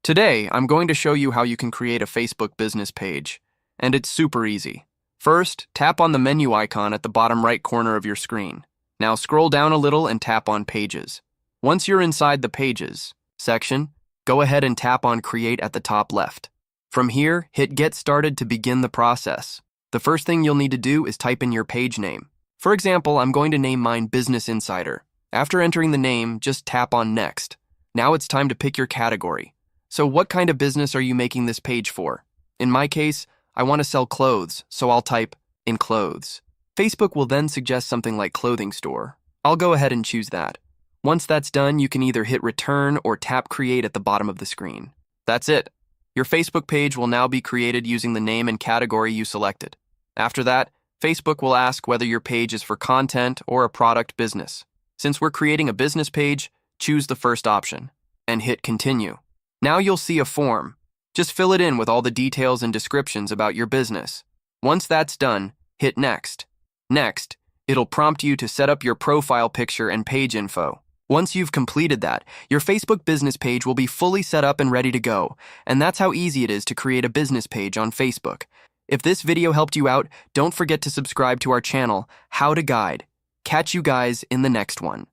Today, I'm going to show you how you can create a Facebook business page, and it's super easy. First, tap on the menu icon at the bottom right corner of your screen. Now scroll down a little and tap on Pages. Once you're inside the Pages section, go ahead and tap on Create at the top left. From here, hit Get Started to begin the process. The first thing you'll need to do is type in your page name. For example, I'm going to name mine Business Insider. After entering the name, just tap on Next. Now it's time to pick your category. So what kind of business are you making this page for? In my case, I want to sell clothes, so I'll type in clothes. Facebook will then suggest something like clothing store. I'll go ahead and choose that. Once that's done, you can either hit return or tap create at the bottom of the screen. That's it. Your Facebook page will now be created using the name and category you selected. After that, Facebook will ask whether your page is for content or a product business. Since we're creating a business page, choose the first option and hit continue. Now you'll see a form. Just fill it in with all the details and descriptions about your business. Once that's done, hit Next. Next, it'll prompt you to set up your profile picture and page info. Once you've completed that, your Facebook business page will be fully set up and ready to go. And that's how easy it is to create a business page on Facebook. If this video helped you out, don't forget to subscribe to our channel, How to Guide. Catch you guys in the next one.